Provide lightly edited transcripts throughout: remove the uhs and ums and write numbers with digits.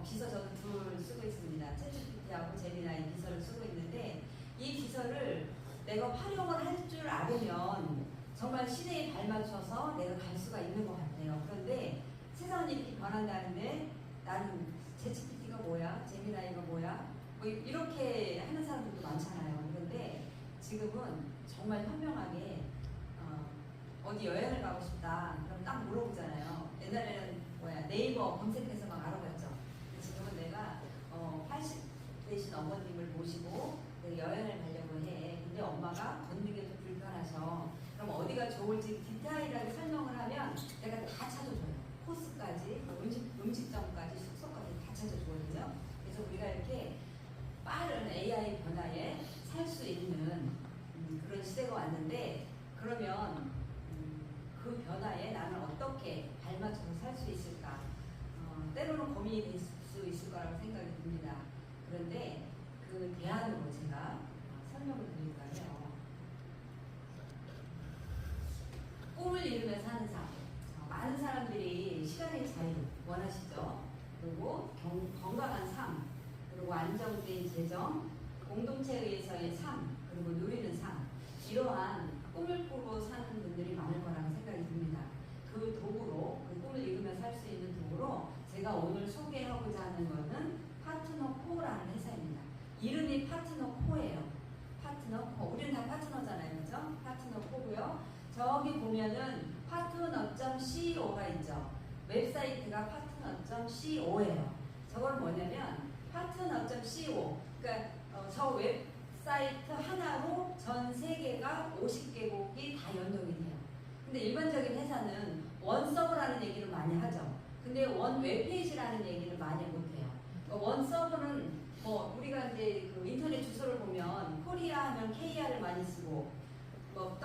비서 저도 둘 쓰고 있습니다. 챗GPT하고 제미나이 비서를 쓰고 있는데 이 비서를 내가 활용을 할 줄 알으면 정말 시대에 발맞춰서 내가 갈 수가 있는 것 같아요. 그런데 세상이 이렇게 변한다는데 나는 챗GPT가 뭐야? 제미나이가 뭐야? 뭐 이렇게 하는 사람들도 많잖아요. 그런데 지금은 정말 현명하게 어디 여행을 가고 싶다. 그럼 딱 물어보잖아요. 옛날에는 네이버 검색해서 막 알아봤죠. 지금은 내가 80 되신 어머님을 모시고 여행을 가려고 해. 근데 엄마가 걷는 게 좀 불편하셔. 그럼 어디가 좋을지 디테일하게 설명을 하면 내가 다 찾아줘요. 코스까지, 음식점까지, 숙소까지 다 찾아주거든요. 그래서 우리가 이렇게 빠른 AI 변화에 살 수 있는 그런 시대가 왔는데 그러면 그 변화에 나는 어떻게 발맞춰서 살 수 있을까? 때로는 고민이 될 수 있을 거라고 생각이 듭니다. 그런데 그 대안으로 제가 설명을 드릴까 해요. 꿈을 이루며 사는 삶. 많은 사람들이 시간의 자유 원하시죠. 그리고 건강한 삶, 그리고 안정된 재정, 공동체에 의해서의 삶, 그리고 누리는 삶. 이러한 꿈을 꾸고 사는 분들이 많을 거라고 생각이 듭니다. 그 도구로, 그 꿈을 이루며 살 수 있는 도구로 제가 오늘 소개하고자 하는 것은 파트너코라는 회사입니다. 이름이 파트너코예요. 파트너코. 우리는 다 파트너잖아요. 그죠? 파트너코고요. 저기 보면은 파트너.co가 있죠. 웹사이트가 파트너.co예요. 저건 뭐냐면 파트너.co. 그러니까 저 웹사이트 하나로 전 세계가 50개국이 다 연동이 돼요. 근데 일반적인 회사는 원서버라는 얘기를 많이 하죠. 근데 원 웹페이지라는 얘기를 많이 못해요. 원서버는 뭐 우리가 이제 그 인터넷 주소를 보면 코리아 하면 KR을 많이 쓰고 뭐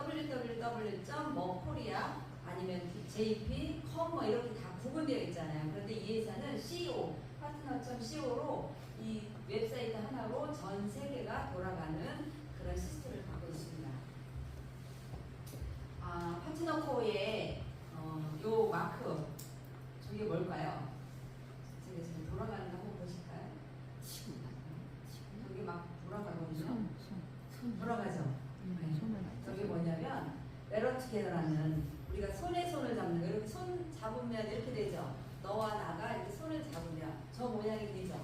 www.코리아 아니면 jp, com 이렇게 다 구분되어 있잖아요. 그런데 이 회사는 CO, 파트너.co로 이 웹사이트 하나로 전 세계가 돌아가는 그런 시스템을 갖고 있습니다. 파트너코의 요 마크 저게 뭘까요? 제가 지금 돌아가는 거 한번 보실까요? 저게 막 돌아가거든요. 돌아가죠? 네. 저게 뭐냐면 레러투게더라는 우리가 손에 손을 잡는 거. 이렇게 손 잡으면 이렇게 되죠. 너와 나가 이렇게 손을 잡으면 저 모양이 되죠.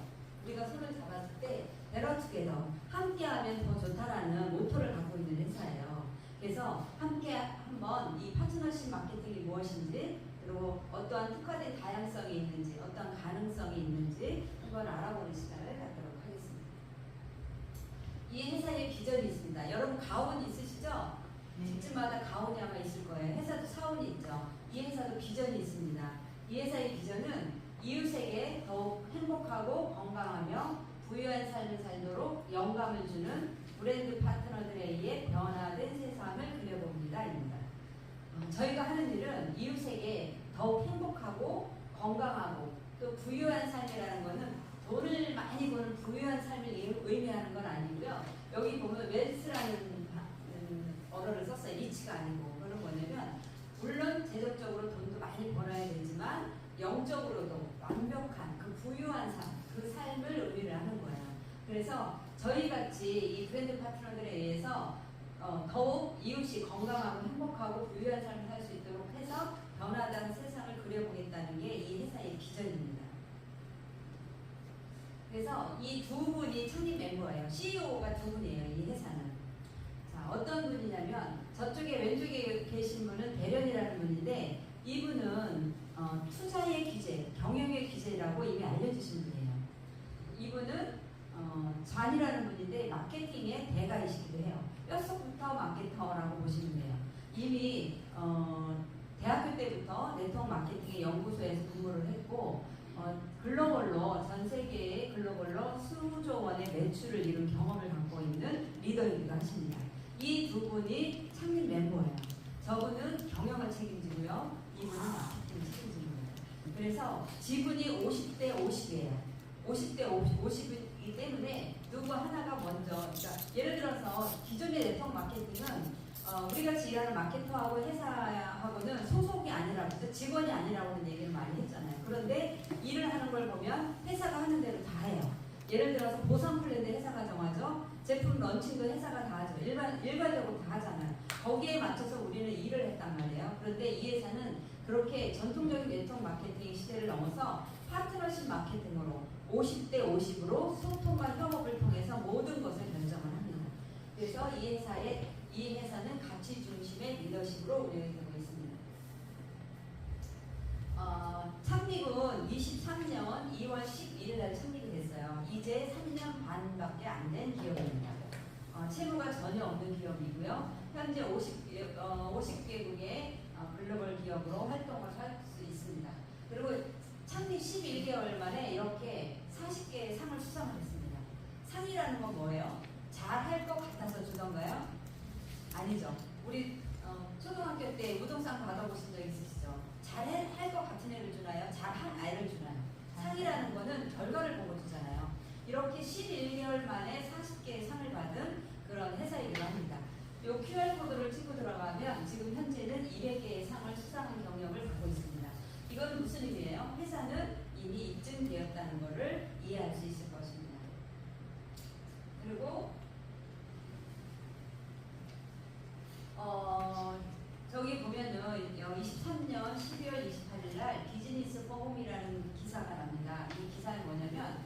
우리가 손을 잡았을 때 레러투게더 함께하면 더 좋다라는 모토를 갖고 있는 회사예요. 그래서 함께 한번 이 파트너십 마케팅이 무엇인지 그리고 어떠한 특화된 다양성이 있는지 어떠한 가능성이 있는지 한번 알아보는 시간을 갖도록 하겠습니다. 이 회사의 비전이 있습니다. 여러분 가온 있으시죠? 집집마다 가온이 아마 있을 거예요. 회사도 사원이 있죠. 이 회사도 비전이 있습니다. 이 회사의 비전은 이웃에게 더욱 행복하고 건강하며 부유한 삶을 살도록 영감을 주는 브랜드 파트너들에 의해 변화된 세상을 그려봅니다.입니다. 저희가 하는 일은 이웃에게 더욱 행복하고 건강하고 또 부유한 삶이라는 것은 돈을 많이 버는 부유한 삶을 의미하는 건 아니고요. 여기 보면 웰스라는 언어를 썼어요. 리치가 아니고. 그건 뭐냐면 물론 재정적으로 돈도 많이 벌어야 되지만 영적으로도 완벽한 그 부유한 삶, 그 삶을 의미를 하는 거예요. 그래서 저희같이 이 브랜드 파트너들에 의해서 더욱 이웃이 건강하고 행복하고 부유한 삶을 살 수 있도록 해서 변화된 세상을 그려보겠다는 게 이 회사의 비전입니다. 그래서 이 두 분이 창립 멤버예요. CEO가 두 분이에요. 이 회사는. 자, 어떤 분이냐면 저쪽에 왼쪽에 계신 분은 대련이라는 분인데 이분은 투자의 기재, 경영의 기재라고 이미 알려주신 분이에요. 이분은 잔이라는 분인데 마케팅의 대가이시기도 해요. 뼛속부터 마케터라고 보시면 돼요. 이미 대학교 때부터 네트워크 마케팅의 연구소에서 근무를 했고 글로벌로 전 세계의 글로벌로 수조 원의 매출을 이룬 경험을 갖고 있는 리더이기도 하십니다. 이 두 분이 창립 멤버예요. 저분은 경영을 책임지고요. 이분은 마케팅을 책임집니다. 그래서 지분이 50대 50이에요. 50대 50이기 때문에 누구 하나가 먼저, 그러니까 예를 들어서 기존의 네트워크 마케팅은 우리 같이 일하는 마케터하고 회사하고는 소속이 아니라고, 직원이 아니라고는 얘기를 많이 했잖아요. 그런데 일을 하는 걸 보면 회사가 하는 예를 들어서 보상 플랜도 회사가 정하죠. 제품 런칭도 회사가 다 하죠. 일괄적으로 다 하잖아요. 거기에 맞춰서 우리는 일을 했단 말이에요. 그런데 이 회사는 그렇게 전통적인 네트워크 마케팅 시대를 넘어서 파트너십 마케팅으로 50대 50으로 소통과 협업을 통해서 모든 것을 결정을 합니다. 그래서 이 회사는 가치 중심의 리더십으로 운영되고 있습니다. 창립은 23년 2월 11일 날 창립이 됐어요. 이제 3년 반밖에 안 된 기업입니다. 채무가 전혀 없는 기업이고요. 현재 50개국의 글로벌 기업으로 활동을 할 수 있습니다. 그리고 창립 11개월 만에 이렇게 40개의 상을 수상을 했습니다. 상이라는 건 뭐예요? 잘할 것 같아서 주던가요? 아니죠. 우리 초등학교 때 우등상 받아보신 적 있으시죠? 잘할 것 같은 애를 주나요? 잘한 아이를 주나요? 상이라는 거는 결과를 보고 주잖아요. 이렇게 11개월 만에 40개의 상을 받은 그런 회사이기도 합니다. 이 QR코드를 찍고 들어가면 지금 현재는 200개의 상을 수상한 경력을 갖고 있습니다. 이건 무슨 의미예요? 회사는 이미 입증되었다는 것을 이해할 수 있을 것입니다. 그리고 저기 보면은 23년 12월 28일 날 비즈니스 포럼이라는 기사가 납니다. 이 기사는 뭐냐면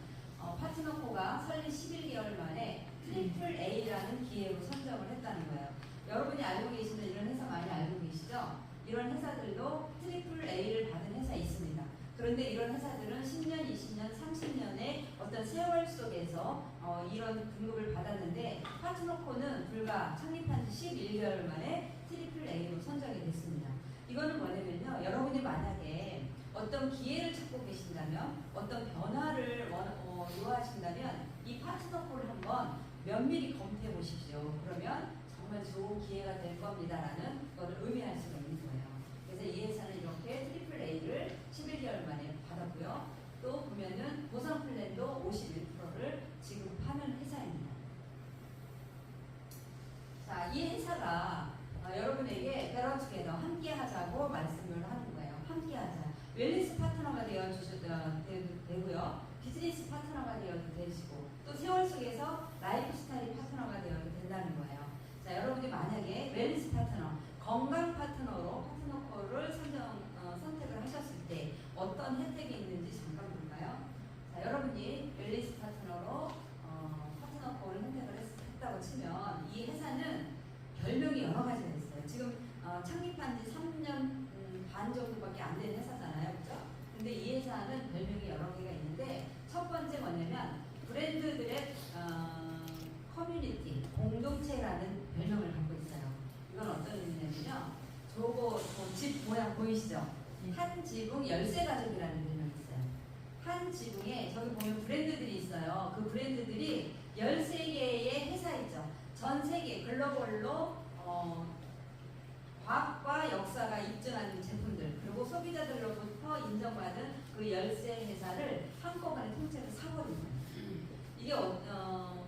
파트너코가 설립 11개월 만에 트리플 A라는 기회로 선정을 했다는 거예요. 여러분이 알고 계시는 이런 회사 많이 알고 계시죠? 이런 회사들도 트리플 A를 받은 회사 있습니다. 그런데 이런 회사들은 10년, 20년, 30년의 어떤 세월 속에서 이런 등급을 받았는데 파트너코는 불과 창립한 지 11개월 만에 트리플 A로 선정이 됐습니다. 이거는 뭐냐면요. 여러분이 만약에 어떤 기회를 찾고 계신다면 어떤 변화를 요하신다면 이 파트너코를 한번 면밀히 검토해 보십시오. 그러면 정말 좋은 기회가 될 겁니다라는 것을 의미할 수가 있는 거예요. 그래서 이 회사는 이렇게 트리플 A를 11개월 만에 받았고요. 또 보면은 보상 플랜도 51%를 지급하는 회사입니다. 자, 이 회사가 여러분에게 베런투게더 함께 하자고 말씀을 하는 거예요. 함께 하자. 웰니스 파트너가 되고요. 비즈니스 파트너가 되어도 되시고 또 세월 속에서 라이프 스타일 파트너가 되어도 된다는 거예요. 자, 여러분이 만약에 웰니스 파트너, 건강 파트너로 파트너코를 선택을 하셨을 때 어떤 혜택이 있는지 잠깐 볼까요? 자, 여러분이 웰니스 파트너로 파트너코를 선택을 했다고 치면 이 회사는 별명이 여러 가지가 있어요. 지금 창립한 지 3년 반 정도밖에 안 된 회사잖아요. 그죠? 근데 이 회사는 별명이 여러 개가 있는데 첫 번째 뭐냐면 브랜드들의 커뮤니티, 공동체라는 별명을 갖고 있어요. 이건 어떤 의미냐면요. 저거 집 모양 보이시죠? 한 지붕 열쇠 가족이라는 별명이 있어요. 한 지붕에 저기 보면 브랜드들이 있어요. 그 브랜드들이 13개의 회사 있죠. 전 세계 글로벌로 과학과 역사가 입증한 제품들 그리고 소비자들로부터 인정받은 그 열쇠 회사를 한꺼번에 통째로 사버립니다. 이게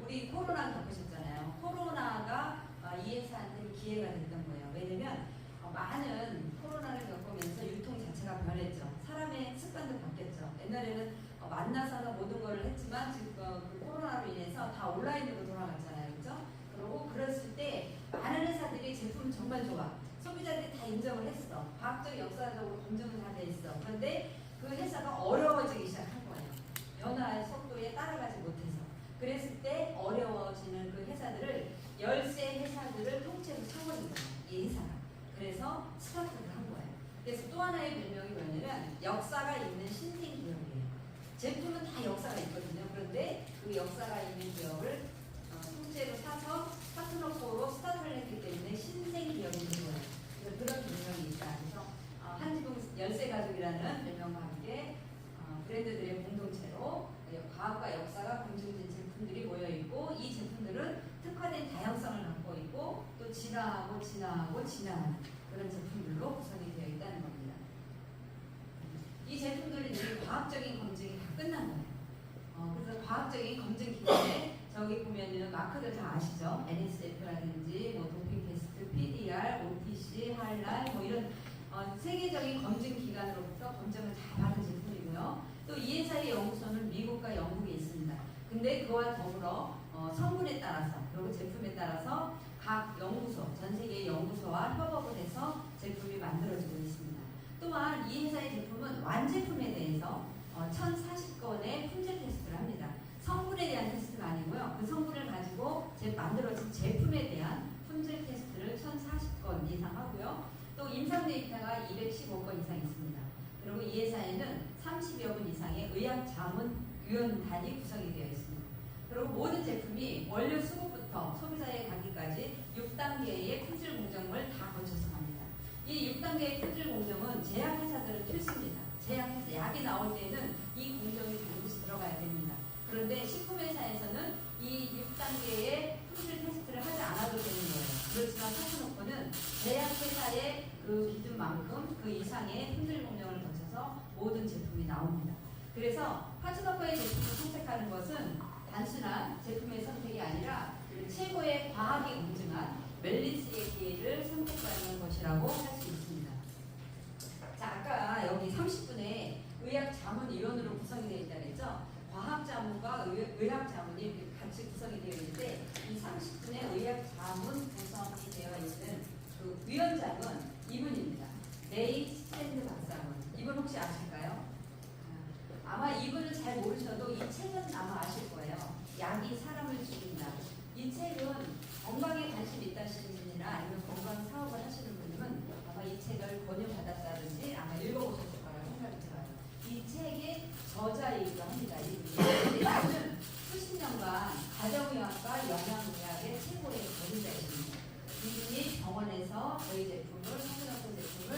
우리 코로나 겪으셨잖아요. 코로나가 이 회사한테 기회가 됐던 거예요. 왜냐면 많은 코로나를 겪으면서 유통 자체가 변했죠. 사람의 습관도 바뀌었죠. 옛날에는 만나서 모든 걸 했지만 지금 그 코로나로 인해서 다 온라인으로 돌아갔잖아요. 그죠? 그리고 그랬을 때 많은 회사들이 제품 정말 좋아. 소비자들이 다 인정을 했어. 과학적, 역사적으로 검증은 다 돼 있어. 그런데 그 회사가 어려워지기 시작한 거예요. 변화의 속도에 따라가지 못해서. 그랬을 때 어려워지는 그 회사들을 열세 회사들을 통째로 사버린 거예요. 이 회사가. 그래서 스타트를 한 거예요. 그래서 또 하나의 별명이 뭐냐면 역사가 있는 신생 기업이에요. 제품은 다 역사가 있거든요. 그런데 그 역사가 있는 기업을 통째로 사서 파트너코로 스타트를 했기 때문에 신생 기업이 된 거예요. 그래서 그런 별명이 있다. 그래서 한지붕 열쇠 가족이라는 별명과 함께 브랜드들의 공동체로 과학과 역사가 검증된 제품들이 모여 있고 이 제품들은 특화된 다양성을 갖고 있고 또 진화하는 그런 제품들로 구성이 되어 있다는 겁니다. 이 제품들은 이미 과학적인 검증이 다 끝난 거예요. 그래서 과학적인 검증 기관에 저기 보면은 마크들 다 아시죠? NSF라든지 뭐 도핑 테스트, PDR, OTC, 할랄 뭐 이런 세계적인 검증 기관으로부터 검증을 다 받은 제품이고요. 또 이 회사의 연구소는 미국과 영국에 있습니다. 근데 그와 더불어 성분에 따라서 그리고 제품에 따라서 각 연구소, 전 세계 연구소와 협업을 해서 제품이 만들어지고 있습니다. 또한 이 회사의 제품은 완제품에 대해서 1040건의 품질 테스트를 합니다. 성분에 대한 테스트가 아니고요. 그 성분을 가지고 만들어진 제품에 대한 품질 테스트를 1040건 이상 하고요. 또 임상 데이터가 215건 이상 있습니다. 그리고 이 회사에는 30여 분 이상의 의학자문위원단이 구성이 되어 있습니다. 그리고 모든 제품이 원료 수급부터 소비자에 가기까지 6단계의 품질 공정을 다 거쳐서 갑니다. 이 6단계의 품질 공정은 제약회사들은 필수입니다. 제약회사 약이 나올 때는 이 공정이 반드시 들어가야 됩니다. 그런데 식품회사에서는 이 6단계의 품질 테스트를 하지 않아도 되는 거예요. 그렇지만 파트너코는 제약회사의 그 기준만큼 그 이상의 품질 공정을 거쳐서 모든 제품이 나옵니다. 그래서 파트너코의 제품을 선택하는 것은 단순한 제품의 선택이 아니라 최고의 과학이 검증한 웰니스의 기회를 선택하는 것이라고 할 수 있습니다. 자, 아까 여기 30분에 의학자문위원으로 구성이 되어 있다고 했죠? 과학자문과 의학자문이 이렇게 같이 구성이 되어 있는데 이 30분의 의학자문 구성이 되어 있는 그 위원장은 이분입니다. 레이 스탠드 박사분. 이분 혹시 아실까요? 아마 이분을 잘 모르셔도 이 책은 아마 아실 거예요. 약이 사람을 죽인다. 이 책은 건강에 관심 있다시는 분이나 아니면 건강 사업을 하시는 분들은 아마 이 책을 권유받았다든지 아마 읽어보셨을 거라고 생각이 들어요. 이 책의 저자이기도 합니다. 이분은 수십 년간 가정의학과 영양의학의 최고의 권위자이십니다. 이분이 병원에서 저희 제품을, 성분학교 제품을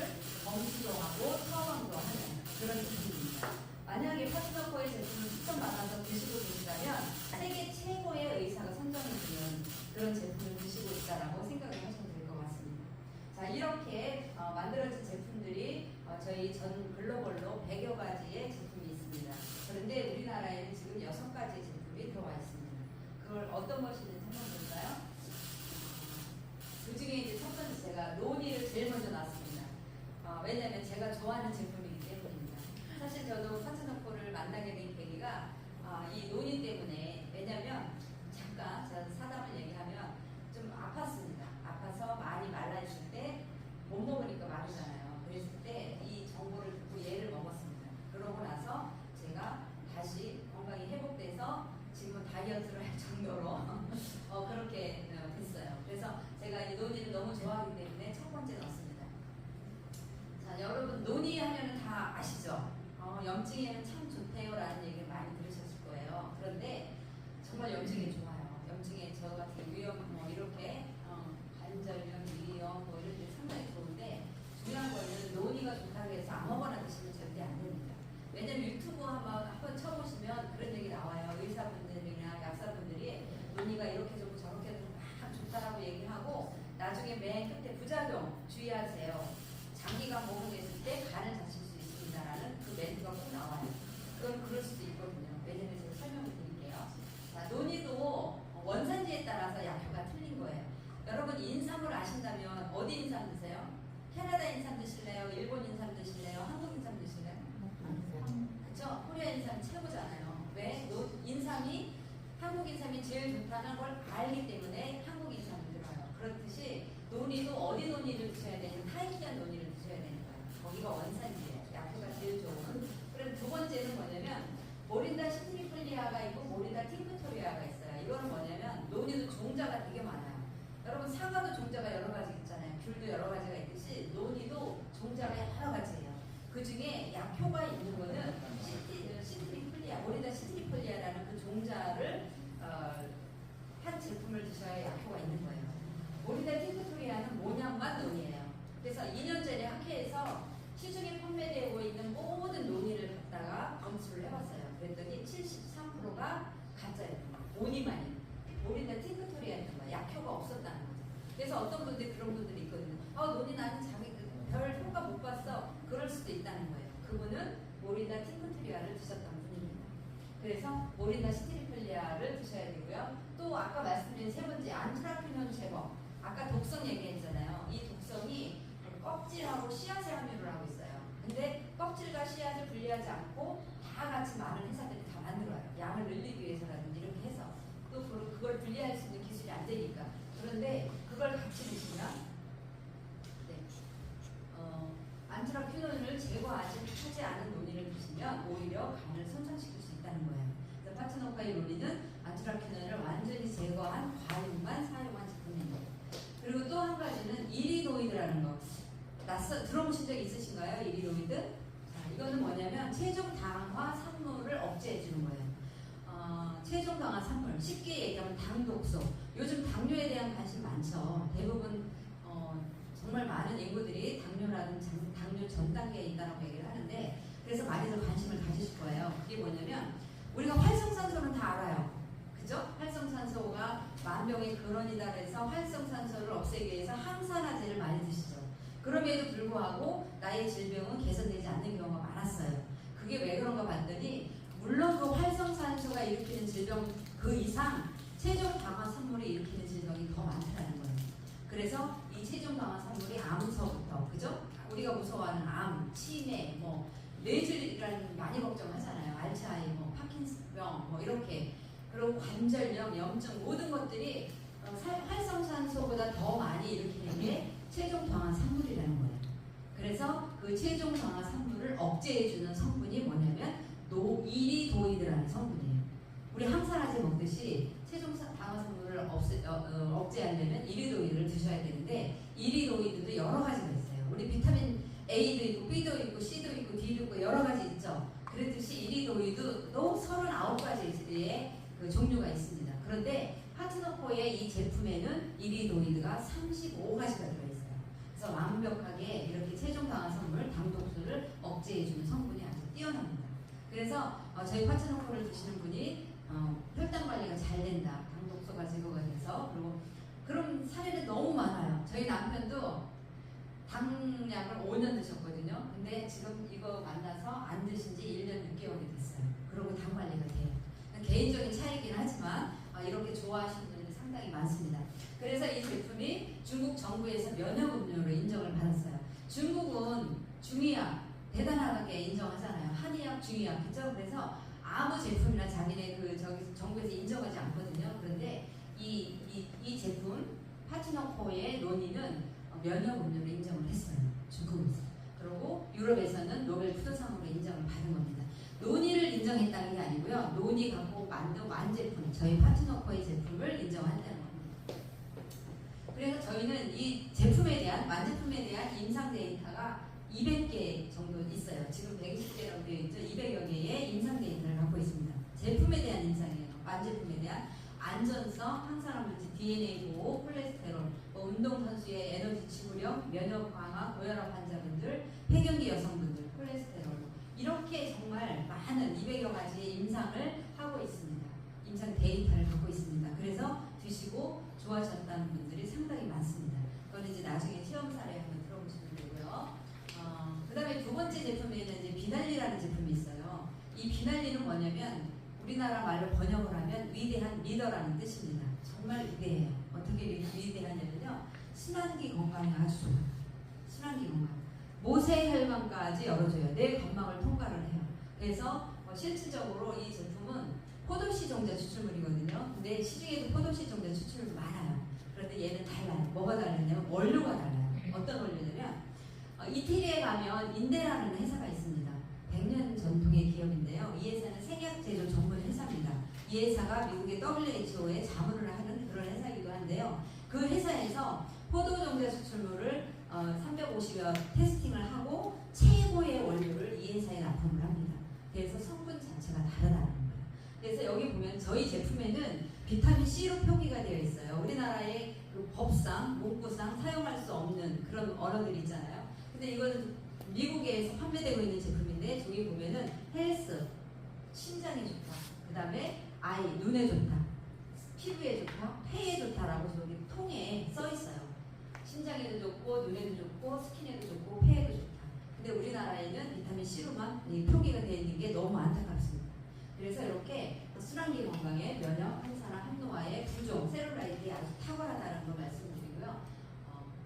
검수도 하고 처방도 하는 그런 제품입니다. 만약에 파트너코의 제품을 추천받아서 드시고 계시다면 세계 최고의 의사가 선정해주는 그런 제품을 드시고 있다라고 생각을 하시면 될 것 같습니다. 자, 이렇게 만들어진 제품들이 저희 전 글로벌로 100여 가지의 제품이 있습니다. 그런데 우리나라에는 지금 6가지의 제품이 들어와 있습니다. 그걸 어떤 것이 있는지 한번 볼까요? 그 중에 이제 첫 번째 제가 노니를 제일 먼저 놨습니다. 왜냐하면 제가 좋아하는 제품이기 때문입니다. 사실 저도 파트너코를 만나게 된 계기가 이 노니 때문에, 왜냐하면 잠깐 제가 사담을 얘기하면 좀 아팠습니다. 아파서 많이 말라있을 때 못 먹으니까 마르잖아요. 그랬을 때 이 정보를 듣고 얘를 먹었습니다. 그러고 나서 제가 다시 건강이 회복돼서 지금은 다이어트를 할 정도로 그렇게 됐어요. 그래서 제가 이 노니를 너무 좋아하기 때문에 첫 번째 넣었습니다. 자, 여러분 노니 하면은 다 아시죠? 염증에는 참 좋대요 라는 얘기를 많이 들으셨을 거예요. 그런데 정말 염증에 좋아요. 염증에 저 같은 위염 이렇게 관절염, 위염 이런 게 상당히 좋은데, 중요한 거는 노니가 좋다고 해서 아무거나 드시면 절대 안 됩니다. 왜냐면 유튜브 한번 쳐보시면 그런 얘기 나와요. 의사분들이나 약사분들이 노니가 이렇게 좋고 저렇게 좋고 막 좋다라고 얘기하고 나중에 맨 끝에 부작용 주의하세요. 장기간 복용했을 때 간을 다칠 수 있습니다라는 그 멘트가 꼭 나와요. 그건 그럴 수도 있거든요. 왜냐면 제가 설명을 드릴게요. 자, 노니도 원산지에 따라서 약효가 틀린 거예요. 여러분 인삼을 아신다면 어디 인삼 드세요? 캐나다 인삼 드실래요? 일본 인삼 드실래요? 한국 인삼 드실래요? 그쵸? 코리아 인삼 최고잖아요. 왜? 인삼이 한국 인삼이 제일 좋다는 걸 알기 때문에 한국 인삼을 들어요. 그렇듯이 노니도 어디 노니를 드셔야 되냐면 타이키안 노니를 드셔야 되는 거예요. 거기가 원산지예요. 약효가 제일 좋은. 그럼 두 번째는 뭐냐면 모린다 시트리플리아가 있고 모린다 팅크토리아가 있어요. 이거는 뭐냐면 노니도 종자가 되게 많아요. 여러분 사과도 종자가 여러 가지 있잖아요. 귤도 여러 가지가 있듯이 노니도 종자가 여러 가지예요. 그 중에 약효가 있는 거는 시트리플리아, 모린다 시트리플리아라는 그 종자를 한 제품을 드셔야 약효가 있는 거예요. 모린다 팅크토리아는 모냥만 논이에요. 그래서 2년 전에 학회에서 시중에 판매되고 있는 모든 논의를 갖다가 검수를 해봤어요. 그랬더니 73%가 가짜예요. 모니만이. 모린다 팅크토리아는 약효가 없었다는 거죠. 그래서 어떤 분들이 그런 분들이 있거든요. 논의 나는 자기 별 효과 못 봤어. 그럴 수도 있다는 거예요. 그분은 모린다 팅크토리아를 드셨던 분입니다. 그래서 모린다 시트리플리아를 드셔야 되고요. 또 아까 말씀드린 세 번째 안트라피논 제거. 아까 독성 얘기했잖아요. 이 독성이 껍질하고 씨앗의 함유를 하고 있어요. 근데 껍질과 씨앗을 분리하지 않고 다 같이 많은 회사들이 다 만들어요. 양을 늘리기 위해서라든지 이렇게 해서 또 그걸 분리할 수 있는 기술이 안 되니까. 그런데 그걸 같이 드시면 네. 안트라퀴놀을 제거하지 않은 논의를 드시면 오히려 간을 손상시킬 수 있다는 거예요. 그래서 파트너파의 논의는 안트라퀴놀을 완전히 제거한 과육만 사용한 제품입니다. 그리고 또 한 가지는 이리노이드라는 거. 들어보신 적 있으신가요? 이리노이드? 자, 이거는 뭐냐면 체중 당화 산물을 억제해 주는 거예요. 체중 당화 산물, 쉽게 얘기하면 당독소. 요즘 당뇨에 대한 관심 많죠. 대부분 정말 많은 인구들이 당뇨라든 당뇨 전 단계에 있다고 얘기를 하는데, 그래서 많이들 관심을 가지실 거예요. 그게 뭐냐면 우리가 활성산소는 다 알아요. 그죠? 활성산소가 만병의 근원이다 해서 활성산소를 없애기 위해서 항산화제를 많이 드시죠. 그럼에도 불구하고 나의 질병은 개선되지 않는 경우가 많았어요. 그게 왜 그런가 봤더니 물론 그 활성산소가 일으키는 질병 그 이상 체중 강화 산물이 일으키는 질병이 더 많다는 거예요. 그래서 이 체중 강화 산물이 암서부터, 그죠? 우리가 무서워하는 암, 치매, 뭐 뇌질이라는 많이 걱정하잖아요. 알츠하이머, 파킨슨병, 뭐 이렇게. 그리고 관절염, 염증 모든 것들이 활성산소보다 더 많이 일으키는 게 체중 강화 산물이라는 거예요. 그래서 그 체중 강화 산물을 억제해주는 성분이 뭐냐면 이리도이드라는 성분이에요. 우리 항산화제 먹듯이 체중 강화 산물을 억제하려면 이리도이드를 드셔야 되는데, 이리도이드도 여러 가지가 있어요. 우리 비타민 A도 있고 B도 있고 C도 있고 D도 있고 여러 가지 있죠. 그랬듯이 이리도이드도 39가지의 그 종류가 있습니다. 그런데 파트너코의 이 제품에는 이리도이드가 35가지가 들어있어요. 그래서 완벽하게 이렇게 체중 강화 성분, 당독소를 억제해주는 성분이 아주 뛰어납니다. 그래서 저희 파트너코를 드시는 분이 혈당 관리가 잘 된다, 당독소가 제거가 돼서. 그리고 그런 사례는 너무 많아요. 저희 남편도 당약을 5년 드셨거든요. 근데 지금 이거 만나서 안 드신 지 1년 6개월이 됐어요. 그리고 당 관리가 돼요. 개인적인 차이긴 하지만 이렇게 좋아하시는 분들이 상당히 많습니다. 그래서 이 제품이 중국 정부에서 면역음료로 인정을 받았어요. 중국은 중의약 대단하게 인정하잖아요. 한의학, 중의학, 그죠? 그래서 아무 제품이나 자기네 정부에서 인정하지 않거든요. 그런데 이 제품 파트너코의 논의는 면역음료로 인정을 했어요. 중국에서. 그리고 유럽에서는 노벨 푸드상으로 인정을 받은 겁니다. 논의를 인정했다는 게 아니고요. 논의 갖고 만든 완제품, 저희 파트너코의 제품을 인정한다는 겁니다. 그래서 저희는 이 제품에 대한, 완제품에 대한 임상 데이터가 200개 정도 있어요. 지금 120개라고 되어 있죠. 200여 개의 임상 데이터를 갖고 있습니다. 제품에 대한 임상이에요. 완제품에 대한 안전성, 항산화물질, DNA 보호, 콜레스테롤, 운동선수의 에너지 지구력, 면역 강화, 고혈압 환자분들, 폐경기 여성분들, 콜레스테롤, 이렇게 정말 많은 200여 가지의 임상을 하고 있습니다. 임상 데이터를 갖고 있습니다. 그래서 드시고 좋아하셨다는 분들이 상당히 많습니다. 그건 이제 나중에 체험 사례 한번 들어보시면 되고요. 그 다음에 두 번째 제품에는 이제 비날리라는 제품이 있어요. 이 비날리는 뭐냐면 우리나라 말로 번역을 하면 위대한 리더라는 뜻입니다. 정말 위대해요. 어떻게 위대하냐면요. 순환기 건강에 아주 좋아요. 순환기 건강. 모세혈관까지 열어줘요. 내 건망을 통과를 해요. 그래서 실질적으로 이 제품은 포도씨 종자 추출물이거든요. 근데 시중에도 포도씨 종자 추출물이 많아요. 그런데 얘는 달라요. 뭐가 다르냐면 원료가 달라요. 어떤 원료냐면 이태리에 가면 인데라는 회사가 있습니다. 100년 전통의 기업인데요. 이 회사는 생약 제조 전문 회사입니다. 이 회사가 미국의 WHO에 자문을 하는 그런 회사이기도 한데요. 그 회사에서 포도 종자 추출물을 350여 테스팅을 하고 최고의 원료를 이 회사에 납품을 합니다. 그래서 성분 자체가 다르다는 거예요. 그래서 여기 보면 저희 제품에는 비타민 C로 표기가 되어 있어요. 우리나라의 그 법상, 문구상 사용할 수 없는 그런 언어들이 있잖아요. 근데 이거는 미국에서 판매되고 있는 제품인데 저기 보면은 헬스, 심장에 좋다. 그 다음에 아이, 눈에 좋다. 피부에 좋다. 폐에 좋다라고 저기 통에 써 있어요. 심장에도 좋고 눈에도 좋고 스킨에도 좋고 폐에도 좋다. 근데 우리나라에는 비타민 C로만 표기가 되어 있는 게 너무 안타깝습니다. 그래서 이렇게 순환기 건강에 면역, 항산화, 항노화의 부종, 셀룰라이트에 아주 탁월하다는 걸 말씀드리고요.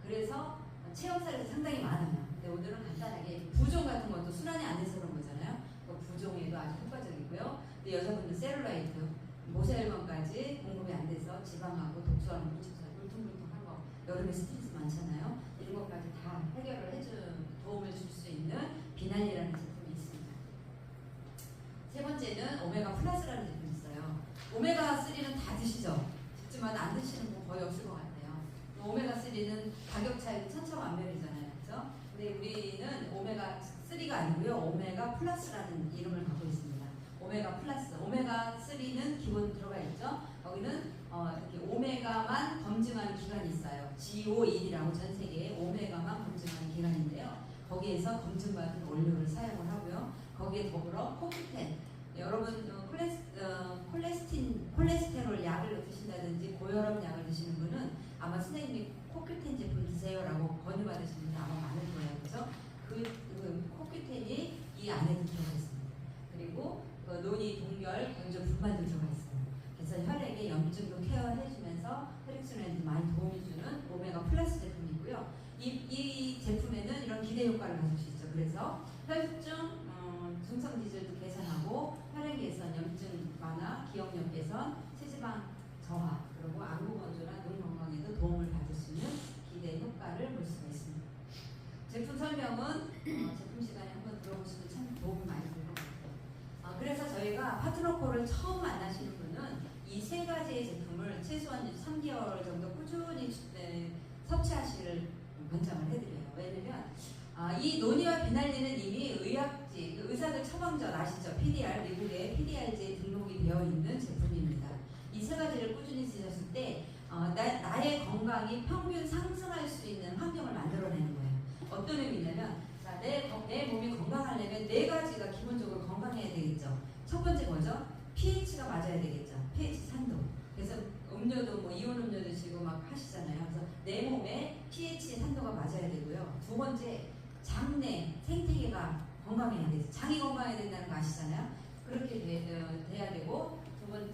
그래서 체험 사례도 상당히 많아요. 근데 오늘은 간단하게 부종 같은 것도 순환이 안 돼서 그런 거잖아요. 그 부종에도 아주 효과적이고요. 근데 여성분들 셀룰라이트, 모세혈관까지 공급이 안 돼서 지방하고 독소하고 울퉁불퉁한 거, 여름에 스트레스 많잖아요. 이런 것까지 다 해결을 도움을 줄 수 있는 비날리라는 제품이 있습니다. 세 번째는 오메가 플러스라는 제품이 있어요. 오메가 3는 다 드시죠? 듣지만 안 드시는 분 거의 없을 것 같아요. 오메가 3는 가격 차이도 천차만별이잖아요, 그렇죠? 근데 우리는 오메가 3가 아니고요, 오메가 플러스라는 이름을 갖고 있습니다. 오메가 플러스, 오메가 3는 기본 들어가 있죠. 거기는 이렇게 오메가만 검증하는 기관이 있어요. GO1이라고 전 세계에 오메가만 검증하는 기관인데요. 거기에서 검증받은 원료를 사용을 하고요. 거기에 더불어 코큐텐, 여러분 콜레스테롤 약을 드신다든지 고혈압 약을 드시는 분은 아마 선생님이 코큐텐 제품 드세요라고 권유받으시는 분이 아마 많을 거예요. 그래서 그 코큐텐이 이 안에 들어가 있습니다. 그리고 논이, 동결, 경조, 분만도 들어가 있어요. 그래서 혈액의 염증도 케어해주면서 혈액순환에 많이 도움이 주는 오메가 플러스 제품이고요. 이 제품에는 이런 기대 효과를 가질 수 있죠. 그래서 혈중, 중성 지질도 개선하고 혈액 개선, 염증 완화, 기억력 개선, 체지방 저하, 그리고 안구 건조나 눈 건강에도 도움을 받을 수 있는 기대 효과를 볼 수가 있습니다. 제품 설명은 제품 시간에 한번 들어보시면 참 도움이 많이 될 것 같아요. 그래서 저희가 파트너코를 처음 만나시는 분은 이 세 가지의 제품을 최소한 3개월 정도 꾸준히 섭취하시를 권장을 해드려요. 왜냐면 이 노니와 비날리는 이미 의학지, 의사들 처방전 아시죠? PDR, 미국의 PDR지에 등록이 되어 있는 제품입니다. 이 세 가지를 꾸준히 쓰셨을 때 나의 건강이 평균 상승할 수 있는 환경을 만들어내는 거예요. 어떤 의미냐면 내 몸이 건강하려면 네 가지가 기본적으로 건강해야 되겠죠. 첫 번째 뭐죠? pH가 맞아야 되겠죠. pH 산도. 그래서 음료도 뭐 이온 음료 드시고 막 하시잖아요. 그래서 내 몸에 pH 산도가 맞아야 되고요. 두 번째, 장내 생태계가 건강해야 되죠. 장이 건강해야 된다는 거 아시잖아요. 그렇게 돼야 되고,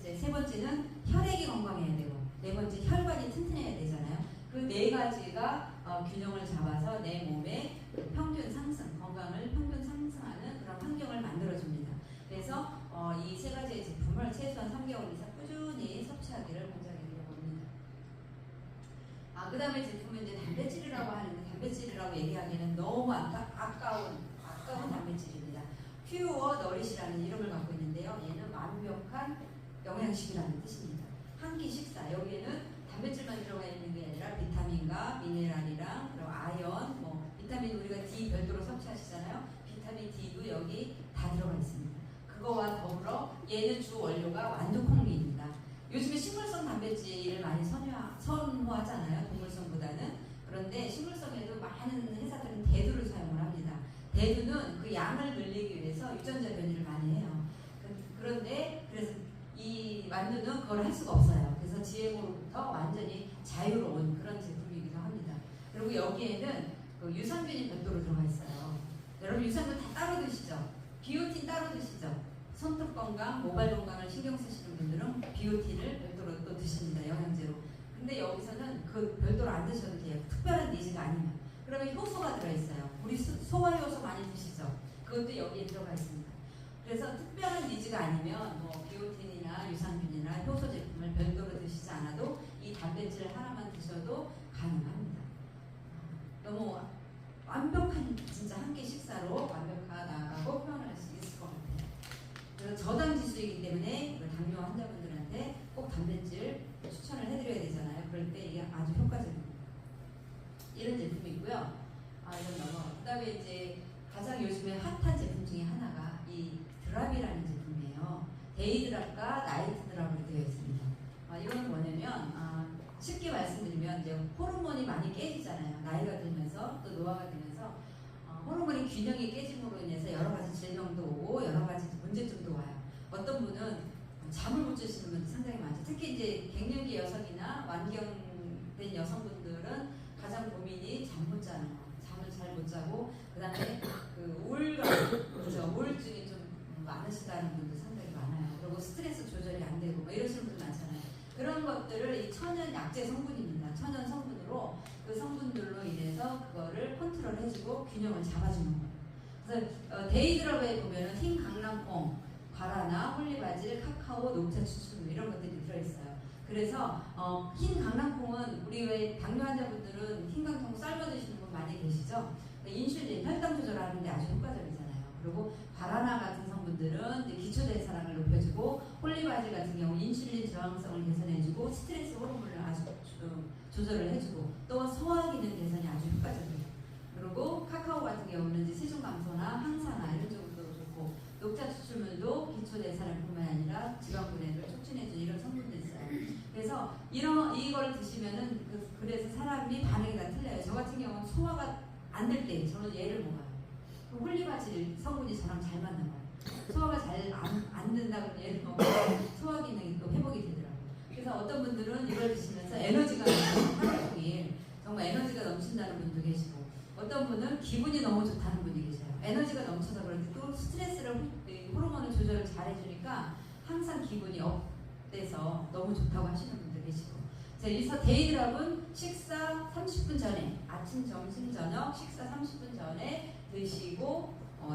세 번째는 혈액이 건강해야 되고, 네 번째 혈관이 튼튼해야 되잖아요. 그 네 가지가 균형을 잡아서 내 몸의 평균 상승, 건강을 평균 상승하는 그런 환경을 만들어줍니다. 그래서 이 세 가지의 제품을 최소한 3개월 이상 꾸준히 섭취하기를 권장해드리려고 합니다. 그 다음에 제품은 이제 단백질이라고 하는데, 단백질이라고 얘기하기에는 너무 아까운 단백질입니다. 퓨어 너릿이라는 이름을 갖고 있는데요. 얘는 완벽한 영양식이라는 뜻입니다. 한 끼 식사, 여기에는 단백질만 들어가 있는 게 아니라 비타민과 미네랄이랑 그리고 아연, 비타민 우리가 D 별도로 섭취하시잖아요. 비타민 D도 여기 다 들어가 있습니다. 그거와 더불어 얘는 주 원료가 완두콩류입니다. 요즘에 식물성 단백질을 많이 선호하잖아요. 동물성보다는. 그런데 식물성에도 많은 회사들은 대두를 사용을 합니다. 대두는 그 양을 늘리기 위해서 유전자 변이를 많이 해요. 그래서 이 만두는 그걸 할 수가 없어요. 그래서 GMO로부터 완전히 자유로운 그런 제품이기도 합니다. 그리고 여기에는 그 유산균이 별도로 들어가 있어요. 여러분 유산균 다 따로 드시죠? 비오틴 따로 드시죠? 손톱 건강, 모발 건강을 신경 쓰시는 분들은 비오틴을 별도로 또 드십니다. 영양제로. 근데 여기서는 그 별도로 안 드셔도 돼요. 특별한 니즈가 아니면. 그러면 효소가 들어있어요. 우리 소화 효소 많이 드시죠? 그것도 여기에 들어가 있습니다. 그래서 특별한 니즈가 아니면 비오틴이나 유산균이나 효소 제품을 별도로 드시지 않아도 이 단백질 하나만 드셔도 가능합니다. 너무 완벽한 진짜 한 끼 식사로 완벽하다고 표현할 수 있을 것 같아요. 그래서 저당 지수이기 때문에 당뇨 환자분들한테 꼭 단백질 추천을 해드려야 되잖아요. 그럴 때 이게 아주 효과적입니다. 이런 제품이고요. 이건 그 다음에 이제 가장 요즘에 핫한 제품 중에 하나가 이 드랍이라는 제품이에요. 데이 드랍과 나이트 드랍으로 되어 있습니다. 이거는 뭐냐면 쉽게 말씀드리면 이제 호르몬이 많이 깨지잖아요. 나이가 들면서 또 노화가 되면서 호르몬의 균형이 깨짐으로 인해서 여러 가지 질병도 오고 여러 가지 문제점도 와요. 어떤 분은 잠을 못 주시는 분들 상당히 많죠. 특히 이제 갱년기 여성이나 완경된 여성분들은 가장 고민이 잠 못 자는 거. 잠을 잘 못 자고 그다음에 그 우울감, 그렇죠? 우울증이 좀 많으시다는 분들 상당히 많아요. 그리고 스트레스 조절이 안 되고 이러시는 분들 많잖아요. 그런 것들을 이 천연 약재 성분입니다. 천연 성분으로 그 성분들로 인해서 그거를 컨트롤 해주고 균형을 잡아주는 거예요. 그래서 데이드롭에 보면은 흰 강낭콩, 과라나, 홀리바질, 카카오, 녹차 추출 이런 것들이 들어있어요. 그래서 흰 강낭콩은 우리 왜 당뇨 환자분들은 흰 강낭콩 삶아 드시는 분 많이 계시죠? 인슐린, 혈당 조절하는데 아주 효과적이잖아요. 그리고 바나나 같은 성분들은 이제 기초 대사량을 높여주고, 홀리바질 같은 경우 인슐린 저항성을 개선해주고, 스트레스 호르몬을 아주 조절을 해주고, 또 소화 기능 개선이 아주 효과적이에요. 그리고 카카오 같은 경우는 이제 체중 감소나 항산화 이런 쪽으로 좋고, 녹차 추출물도 기초 대사량뿐만 아니라 지방 분해를 촉진해주는 이런 성분도 있어요. 그래서 이걸 드시면은 그래서 사람이 반응이 다 틀려요. 저 같은 경우는 소화가 안 될 때 저는 얘를 먹어요. 홀리바질 성분이 저랑 잘 맞는 거예요. 소화가 잘 안 된다 그러면 얘를 먹으면 소화 기능이 또 회복이 되더라고요. 그래서 어떤 분들은 이걸 드시면서 에너지가 넘치는 하루 종일 정말 에너지가 넘친다는 분도 계시고, 어떤 분은 기분이 너무 좋다는 분이 계셔요. 에너지가 넘쳐서 그런지 또 스트레스를 호르몬을 조절을 잘 해주니까 항상 기분이 업돼서 너무 좋다고 하시는 분도 계시고. 그래서 데이드랍은 식사 30분 전에, 아침, 점심, 저녁 식사 30분 전에 드시고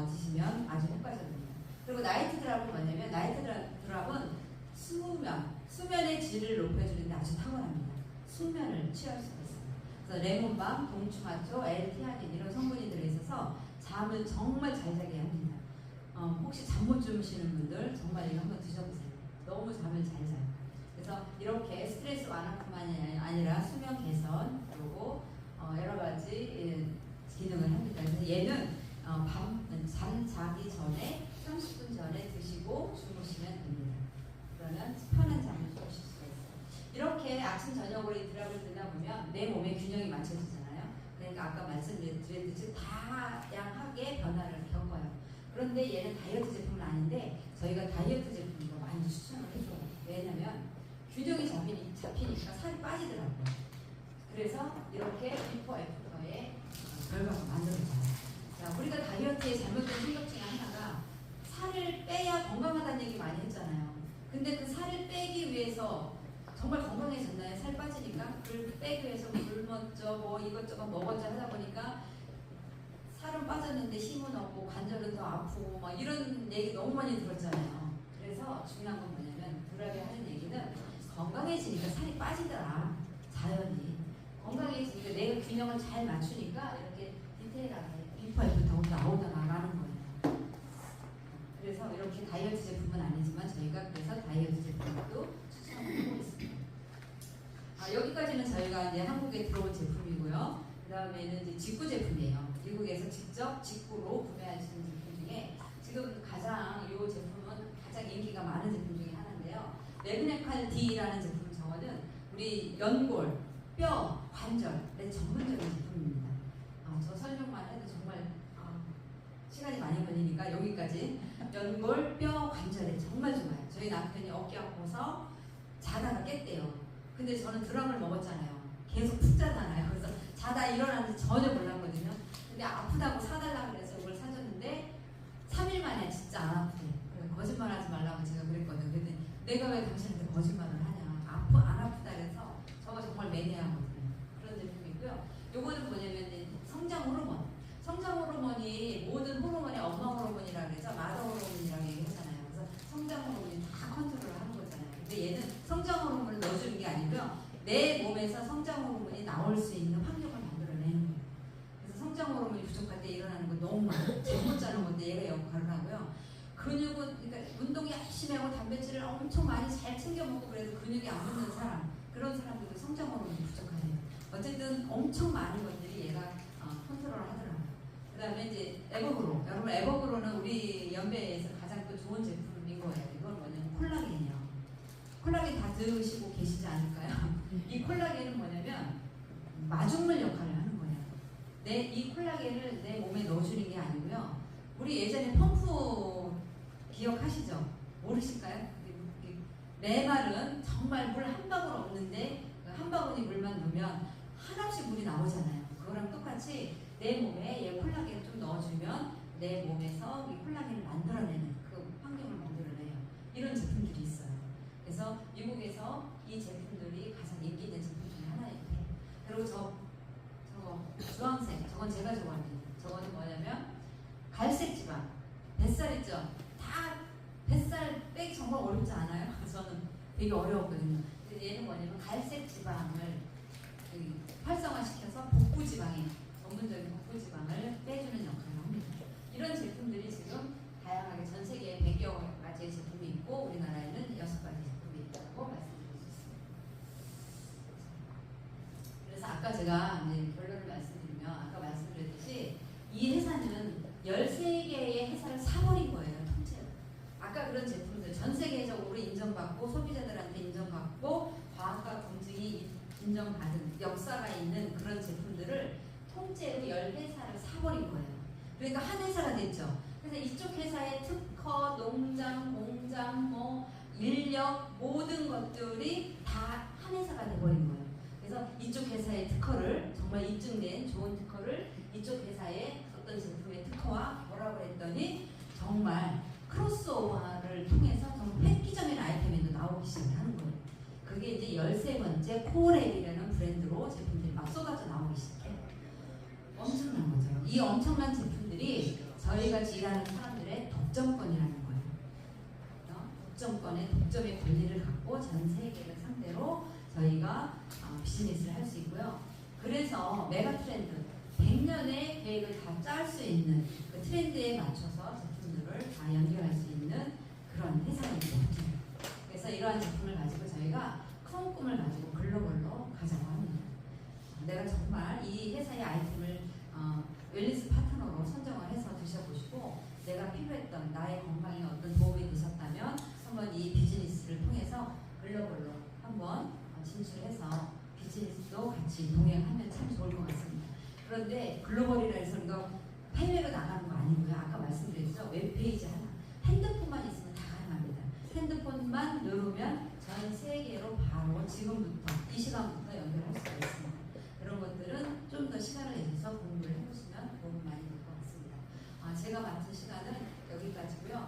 드시면 아주 효과적입니다. 그리고 나이트 드랍은 뭐냐면, 나이트 드랍은 수면의 질을 높여주는데 아주 탁월합니다. 숙면을 취할 수가 있어요. 그래서 레몬밤, 동추마초, L티아닌 이런 성분이 들어있어서 잠을 정말 잘 자게 합니다. 혹시 잠 못 주무시는 분들 정말 이거 한번 드셔보세요. 너무 잠을 잘 자요. 그래서 이렇게 스트레스 완화뿐만이 아니라 수면 개선, 그리고 여러 가지 기능을 합니다. 그래서 얘는 잠 자기 전에 30분 전에 드시고 주무시면 됩니다. 그러면 편한 잠을 주무실 수가 있어요. 이렇게 아침 저녁으로 이 드랍을 드다 보면 내 몸의 균형이 맞춰지잖아요. 그러니까 아까 말씀드렸듯이 다양하게 변화를 겪어요. 그런데 얘는 다이어트 제품은 아닌데 저희가 다이어트 제품으로 많이 추천을 해줘요. 왜냐면 균형이 잡히니까 살이 빠지더라고요. 그래서 이렇게 비포 애프터의 결과가 만들어져요. 자, 우리가 다이어트에 잘못된 생각 중에 하나가 살을 빼야 건강하다는 얘기 많이 했잖아요. 근데 그 살을 빼기 위해서 정말 건강해졌나요? 살 빠지니까? 그걸 빼기 위해서 굶었죠, 뭐 이것저것 먹었죠 하다 보니까 살은 빠졌는데 힘은 없고 관절은 더 아프고 막 이런 얘기 너무 많이 들었잖아요. 그래서 중요한 건 뭐냐면, 드랍이 하는 얘기는 건강해지니까 살이 빠지더라. 자연히 건강해지니까 내가 균형을 잘 맞추니까 이렇게 디테일하게 비포 애프터가 나오더라라는 거예요. 그래서 이렇게 다이어트 제품은 아니지만 저희가 그래서 다이어트 제품도 추천을 하고 있습니다. 여기까지는 저희가 이제 한국에 들어온 제품이고요. 그 다음에는 이제 직구 제품이에요. 미국에서 직접 직구로 구매하시는 제품 중에 지금 가장 이 제품은 가장 인기가 많은 제품 중에 하나인데요. 매그네칼 D라는 제품 저거는 우리 연골, 뼈, 관절의 전문적인 제품입니다. 저 설명만 해도 정말 시간이 많이 걸리니까 여기까지. 연골, 뼈, 관절에 정말 좋아요. 저희 남편이 어깨 아파서 자다가 깼대요. 근데 저는 드럼을 먹었잖아요. 계속 푹 자잖아요. 그래서 자다 일어났는데 전혀 몰랐거든요. 근데 아프다고 사달라고 그래서 이걸 사줬는데 3일 만에 진짜 안 아프대. 거짓말하지 말라고 제가 그랬거든요. 근데 내가 왜 당신한테 거짓말을 하냐. 안 아프다 그래서 저거 정말 매니아거든요. 그런 제품이고요. 요거는 뭐냐면 성장 호르몬. 성장 호르몬이 모든 호르몬의 엄마 호르몬이라고 해서 마더 호르몬이라고 얘기하잖아요. 그래서 성장 호르몬이 다 컨트롤을 하는 거잖아요. 근데 얘는 성장 호르몬을 넣어주는 게 아니고요. 내 몸에서 성장 호르몬이 나올 수 있는 환경을 만들어내는 거예요. 그래서 성장 호르몬이 부족할 때 일어나는 거 너무 많아요. 잠못 자는 건데 얘가 역할을 하고요. 근육은, 그러니까 운동 열심히 하고 단백질을 엄청 많이 잘 챙겨 먹고 그래도 근육이 안 붙는 사람, 그런 사람들도 성장 호르몬이 부족하네요. 어쨌든 엄청 많은 것들이 얘가 컨트롤을 하더라고요. 그 다음에 이제 에버그로. 여러분, 에버그로는 우리 연배에서 가장 또 좋은 제품인 거예요. 이건 뭐냐면 콜라겐이에요. 콜라겐 다 드시고 계시지 않을까요? 이 콜라겐은 뭐냐면 마중물 역할을 하는 거예요. 이 콜라겐을 내 몸에 넣어주는 게 아니고요. 우리 예전에 펌프 기억하시죠? 모르실까요? 메말은 정말 물 한 방울 없는데 한 바구니 물만 넣으면 한없이 물이 나오잖아요. 그거랑 똑같이 내 몸에 얘 콜라겐을 좀 넣어주면 내 몸에서 이 콜라겐을 만들어내는 그 환경을 만들어내요. 이런 제품들이 있어요. 그래서 미국에서 이 제품들이 가장 인기 있는 제품 중에 하나예요. 그리고 저거 주황색, 저건 제가 좋아하는, 저거는 뭐냐면 갈색 어렵지 않아요? 저는 되게 어려웠거든요. 근데 얘는 뭐냐면 갈색 지방을 활성화시켜서 복부 지방에 전문적인 복부 지방을 빼주는 역할을 합니다. 이런 제품들이 지금 다양하게 전 세계에 100여 가지의 제품이 있고 우리나라에는 6가지 제품이 있다고 말씀드릴 수 있습니다. 그래서 아까 제가 이제 결론을 말씀드리면 아까 말씀드렸듯이 이 회사는 13개의 회사를 사버린 거예요. 통째로. 아까 그런 제품들 전 세계적으로 인정받고 소비자들한테 인정받고 과학과 검증이 인정받은 역사가 있는 그런 제품들을 통째로 10회사를 사버린 거예요. 그러니까 한 회사가 됐죠. 그래서 이쪽 회사의 특허, 농장, 공장, 뭐 인력 모든 것들이 다 한 회사가 돼버린 거예요. 그래서 이쪽 회사의 특허를 정말 입증된 좋은 특허를 이쪽 회사의 어떤 제품의 특허와 뭐라고 했더니 정말 크로스오버를 통해서 정말 획기적인 아이템에도 나오기 시작하는 거예요. 그게 이제 13번째 코랩이라는 브랜드로 제품들이 막 쏟아져 나오기 시작해요. 엄청난 거죠. 이 엄청난 제품들이 저희같이 일하는 사람들의 독점권이라는 거예요. 독점권의 독점의 권리를 갖고 전 세계를 상대로 저희가 비즈니스를 할 수 있고요. 그래서 메가 트렌드 100년의 계획을 다 짤 수 있는 그 트렌드에 맞춰서 제품들을 다 연결할 수 있는 그런 회사입니다. 그래서 이러한 제품을 가지고 저희가 큰 꿈을 가지고 글로벌로 가자고 합니다. 내가 정말 이 회사의 아이템을 웰니스 파트너로 선정을 해서 드셔보시고 내가 필요했던 나의 건강에 어떤 도움이 되셨다면 한번 이 비즈니스를 통해서 글로벌로 한번 진출해서 비즈니스도 같이 동행하면 참 좋을 것 같습니다. 그런데 글로벌이라 해서 우리가 해외로 나가는 거 아니고요. 아까 말씀드렸죠. 웹페이지 하나. 핸드폰만 있으면 다 가능합니다. 핸드폰만 누르면 전 세계로 바로 지금부터 이 시간부터 연결할 수가 있습니다.